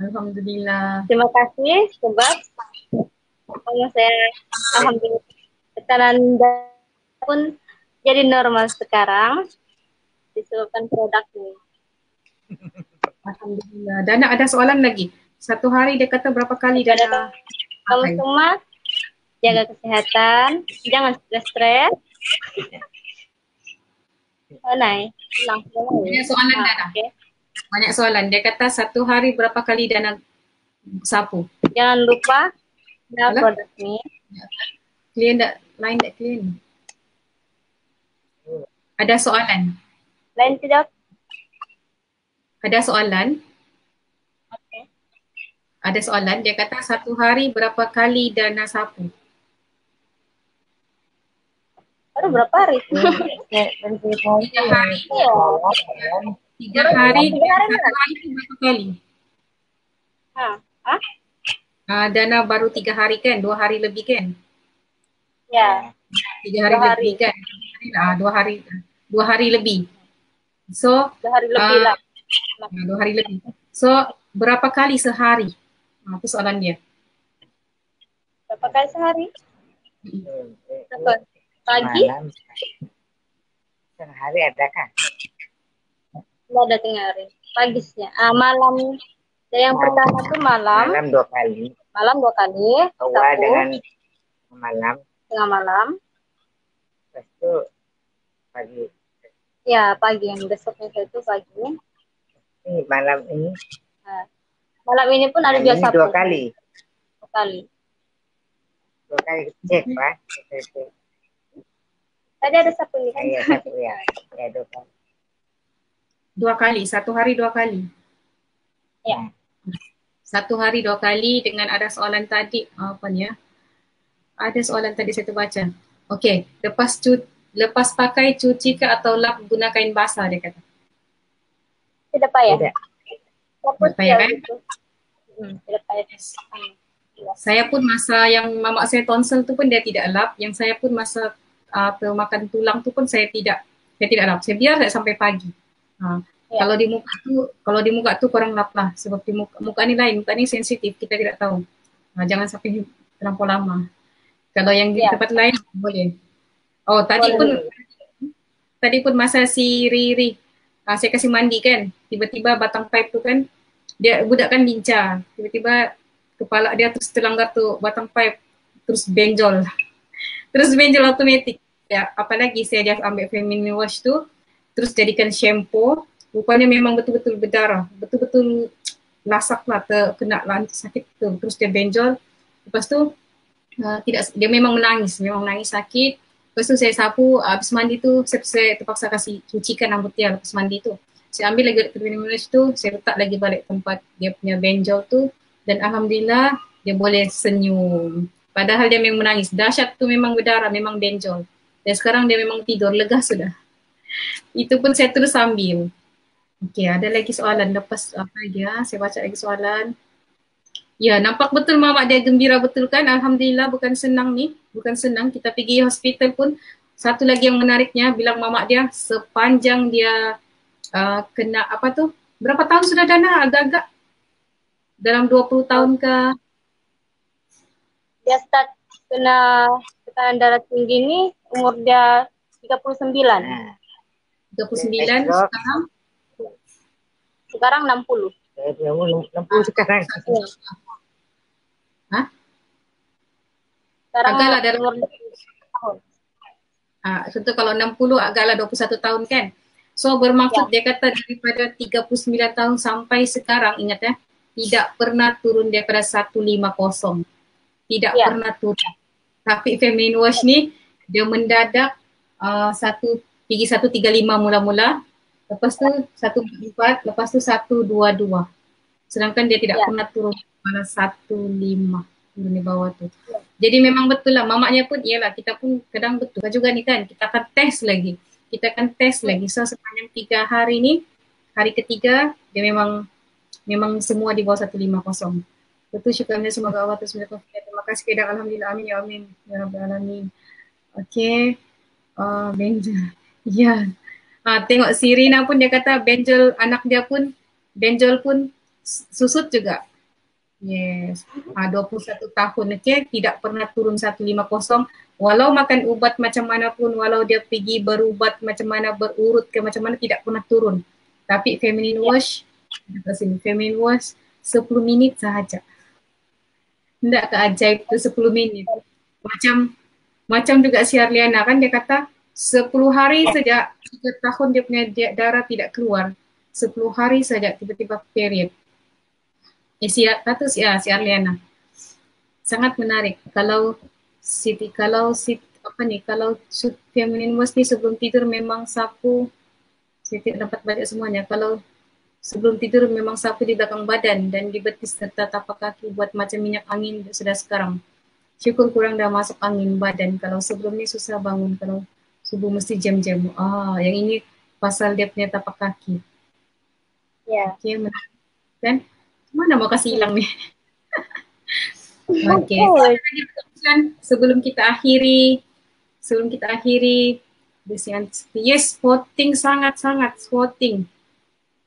Alhamdulillah. Terima kasih sebab saya alhamdulillah tekanan pun jadi normal sekarang disebabkan produk ini. Alhamdulillah. Dana ada soalan lagi. Satu hari dia kata berapa kali Dana? Kamu semua jaga kesehatan, jangan stres-stres. Oh, naik. Banyak soalan Dana. Okay. Banyak soalan. Dia kata satu hari berapa kali Dana sapu? Jangan lupa produk ini. Clear tak? Line tak clear ni? Ada soalan? Lain tidak? Ada soalan? Okay. Ada soalan. Dia kata satu hari berapa kali Dana sapu? Baru berapa hari? 3 hari. 3 hari. Satu hari itu berapa kali? Dana baru 3 hari kan? 2 hari lebih kan? Ya. 3 hari lebih kan? 2 hari lebih. So 2 hari lebih lah. 2 hari lebih. So berapa kali sehari? Itu soalan dia. Berapa kali sehari? Pagi? Tengah hari ada kan? Tidak ada tengah hari. Paginya. Malam. Yang pertama itu malam. Malam 2 kali. Malam 2 kali. Awal dengan malam. Tengah malam. Terus itu pagi. Ya, pagi. Yang besoknya itu pagi. Ini malam ini. Malam ini pun ada juga sapu. 2 kali. 2 kali. 2 kali cek, Pak. Tadi ada sapu nih kan? Iya, sapu ya. Ya, 2 kali. 2 kali, satu hari 2 kali. Ya. Satu hari 2 kali dengan ada soalan tadi, apa ni ya? Ada soalan tadi saya terbaca. Okey, lepas pakai cuci ke atau lap guna kain basah dia kata. Tidak payah. Tidak. Tidak payah kan? Tidak payah. Saya pun masa yang mamak saya tonsil tu pun dia tidak lap. Yang saya pun masa makan tulang tu pun saya tidak lap. Saya biar sampai pagi. Ya. Kalau di muka tu korang lap lah. Sebab di muka ni lain, muka ni sensitif, kita tidak tahu. Jangan sampai terlampau lama. Kalau yang di tempat lain boleh. Oh, tadi pun masa si Riri, saya kasih mandi kan, tiba-tiba batang pipe tu kan, dia budak kan lincah, tiba-tiba kepala dia terus terlanggar tu batang pipe, terus benjol automatik. Ya, apalagi saya dah ambil feminine wash tu, terus jadikan shampoo, rupanya memang betul-betul berdarah, betul-betul lasak lah, terkena sakit tu, terus dia benjol. Lepas tu dia memang menangis sakit. Lepas tu saya sapu, habis mandi tu saya terpaksa kasih cucikan rambut dia lepas mandi tu. Saya ambil lagi terminus tu, saya letak lagi balik tempat dia punya benjol tu dan alhamdulillah dia boleh senyum. Padahal dia memang menangis. Dahsyat tu memang berdarah, memang benjol. Dan sekarang dia memang tidur, lega sudah. Itu pun saya terus ambil. Okey, ada lagi soalan lepas apa lagi ya? Saya baca lagi soalan. Ya, nampak betul mamak dia gembira betul kan? Alhamdulillah, bukan senang ni. Bukan senang. Kita pergi hospital pun. Satu lagi yang menariknya, bilang mamak dia sepanjang dia kena apa tu? Berapa tahun sudah Dana? Agak-agak dalam 20 tahun ke? Dia start kena tekanan darah tinggi ni umur dia 39. 39 sekarang? Sekarang 60. 60 sekarang. Hah? Sekarang agaklah dalam umur 20 tahun. Contoh kalau 60 agaklah 21 tahun kan? So bermaksud dia kata daripada 39 tahun sampai sekarang, ingat ya, tidak pernah turun daripada 150. Tidak pernah turun. Tapi feminine wash ni dia mendadak pergi 135 mula-mula, lepas tu 144, lepas tu 122. Sedangkan dia tidak pernah turun pada 15 turun di bawah tu. Jadi memang betul lah, mamaknya pun iyalah, kita pun kadang betul juga ni kan, kita akan test lagi. So sepanjang 3 hari ni, hari ketiga dia memang semua di bawah 150. Betul, syukurnya semoga Allah terus memberikan kekuatan. Terima kasih kedang, alhamdulillah, amin ya amin ya rabbal alamin. Okey. Benjol. Ya. Tengok si Rina pun dia kata benjol anak dia pun susut juga. Yes. 21 tahun, okay, tidak pernah turun 150. Walau makan ubat macam mana pun, walau dia pergi berubat macam mana, berurut ke macam mana, tidak pernah turun. Tapi feminine wash, feminine wash 10 minit sahaja. Tidak keajaib tu 10 minit. Macam juga si Arliana kan, dia kata 10 hari saja, 3 tahun dia punya darah tidak keluar. 10 hari saja tiba-tiba period. Si Arliana. Sangat menarik. Kalau feminine wash ni sebelum tidur memang sapu, saya tidak dapat baca semuanya. Kalau sebelum tidur memang sapu di belakang badan dan di betis serta tapak kaki buat macam minyak angin sudah sekarang. Syukur kurang dah masuk angin badan. Kalau sebelum ni susah bangun. Kalau subuh mesti jam-jam. Yang ini pasal dia punya tapak kaki. Ya. Okay, kan? Mana mau kasih hilang ni? Okay, sebelum kita akhiri, yes, voting sangat-sangat voting.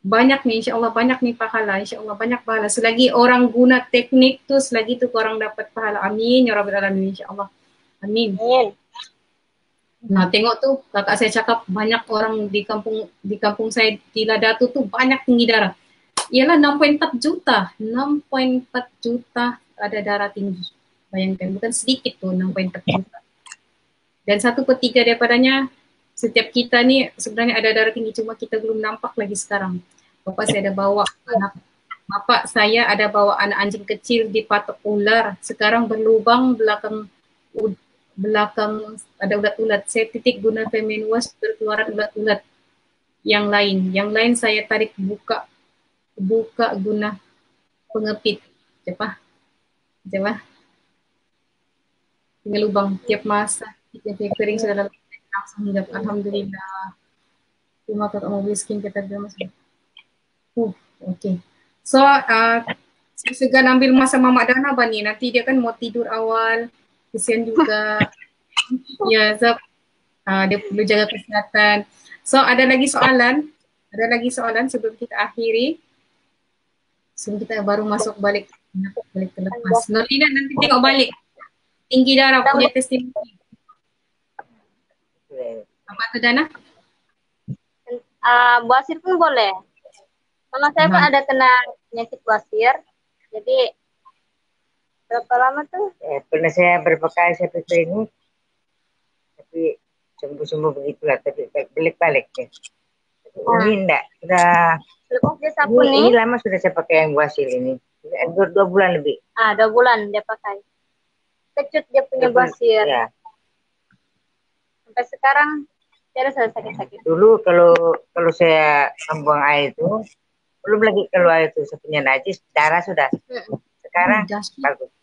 Banyak nih, insyaAllah banyak nih pahala, insyaAllah banyak pahala. Selagi orang guna teknik tu, selagi tu korang dapat pahala. Amin, ya Rabbal Alamin, insyaAllah. Amin. Nah, tengok tu, kakak saya cakap banyak orang di kampung saya di Ladatu tu banyak tinggi darah. Ialah 6.4 juta. 6.4 juta ada darah tinggi. Bayangkan, bukan sedikit tu 6.4 juta. Dan 1/3 daripadanya, setiap kita ni sebenarnya ada darah tinggi, cuma kita belum nampak lagi sekarang. Bapak saya ada bawa anak anjing kecil dipatok ular. Sekarang berlubang belakang ada ulat-ulat. Saya titik guna feminine wash, berkeluaran ulat-ulat yang lain. Yang lain saya tarik buka guna pengepit. Cepat. Tinggal lubang tiap masa. Tiap kering sudah langsung hidup. Alhamdulillah. Terima kasih mobil skin kita masuk. Okay. So, saya segan ambil masa Mama Dana Bani. Nanti dia kan mau tidur awal. Kesian juga. Ya, so, dia perlu jaga kesihatan. So, ada lagi soalan sebelum kita akhiri. Sebelum kita baru masuk balik ke lepas. Nolina nanti tengok balik. Tinggi darah punya testimoni. Apa tu Dana? Basir pun boleh. Karena saya pun ada kena penyakit basir. Jadi berapa lama tuh? Pernah saya berapa kali saya periksa ini, tapi sembuh-sembuh begitulah, tapi balik-balik ya. Ini enggak, sudah. Lepas dia sabun ini lama sudah saya pakai yang basir ini. 2 bulan lebih. 2 bulan dia pakai. Kecut dia punya basir. Ya. Sampai sekarang Tidak ada sakit-sakit. Dulu kalau saya membuang air itu, belum lagi keluar itu sebenarnya najis, darah sudah. Sekarang Dahsyat, bagus.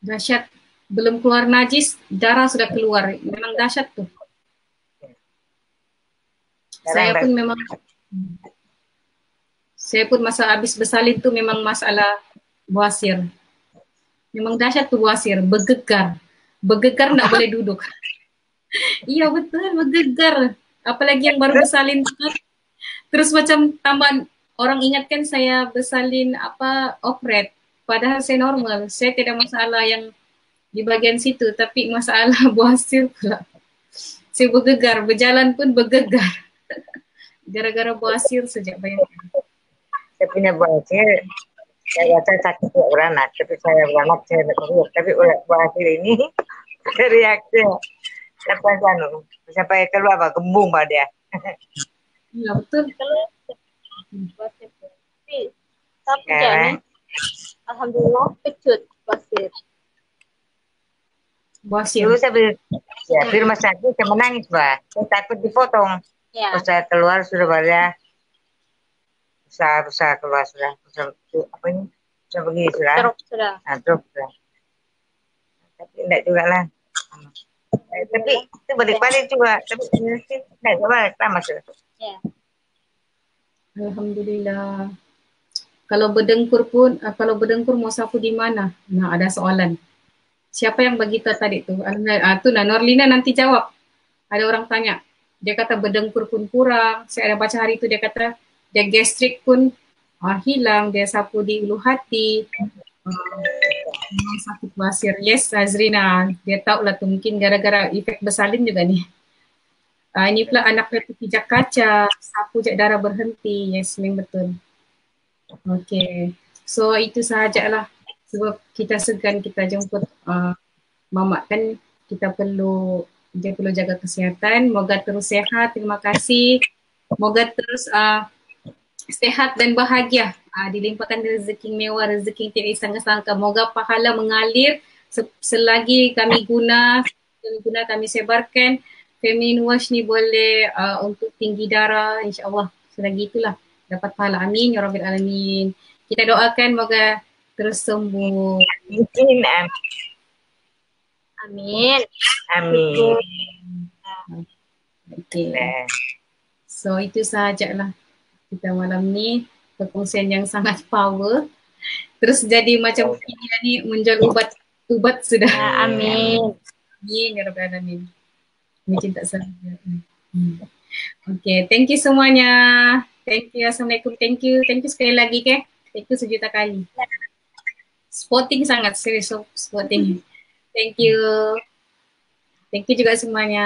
dahsyat. Belum keluar najis, darah sudah keluar. Memang dahsyat tuh. Saya pun memang, masa habis bersalin tuh memang masalah buasir. Memang dahsyat tuh buasir, bergegar. Bergegar nggak boleh duduk. Iya betul, bergegar. Apalagi yang baru bersalin tuh kan. Terus macam tambah orang ingatkan saya bersalin opret. Padahal saya normal, saya tidak masalah yang di bagian situ, tapi masalah buasir pula. Saya bergegar, berjalan pun bergegar. Gara-gara buasir sejak bayangkan. Saya punya buasir, saya rasa sakit beranak, tapi saya beranak saya tidak tahu. Tapi oleh buasir ini reaksi sampai sampai keluar apa gembung pada dia. Iya betul. Tapi jangan, alhamdulillah pecut pasir. Buasir. Dulu saya di rumah sakit saya menangis, Mbak. Saya takut dipotong. Ya. Terus saya keluar sudah pada usaha keluar sudah. Apa ini? Sudah begini sudah. Terus sudah. Nah, terus sudah. Tapi enggak juga lah. Tapi itu balik-balik juga. Tapi enggak coba lama sudah. Ya. Alhamdulillah. Kalau berdengkur mau sapu di mana? Nah, ada soalan. Siapa yang bagi tahu tadi tuh? Tu Norlina nanti jawab. Ada orang tanya. Dia kata berdengkur pun kurang. Saya ada baca hari itu dia kata dia gastrik pun hilang. Dia sapu di ulu hati. Sakit basir. Yes, Azrina. Dia tahu lah tuh mungkin gara-gara efek bersalin juga nih. Ini pula anaknya tuh pijak kaca. Sapu jak darah berhenti. Yes, memang betul. Okay. So itu sahajalah. Sebab kita segan kita jemput mamak kan kita perlu jaga kesihatan. Moga terus sehat. Terima kasih. Moga terus sehat dan bahagia. Dilimpahkan rezeki mewah, rezeki yang tidak disangka-sangka. Moga pahala mengalir selagi kami guna, kami sebarkan. Feminine wash ni boleh untuk tinggi darah. InsyaAllah selagi itulah dapat pahala. Amin. Ya Rabbil Alamin. Kita doakan moga terus sembuh. Amin. Amin. Okay. So itu sahajalah kita malam ni, perkongsian yang sangat power. Terus jadi macam Fidia ni menjual ubat sudah. Amin. Amin ya Rabbal Alamin. Macam tak salah. Okay, thank you semuanya. Thank you. Assalamualaikum. Thank you sekali lagi ke. Thank you sejuta kali. Sporting sangat, serius sporting. Thank you. Thank you juga semuanya.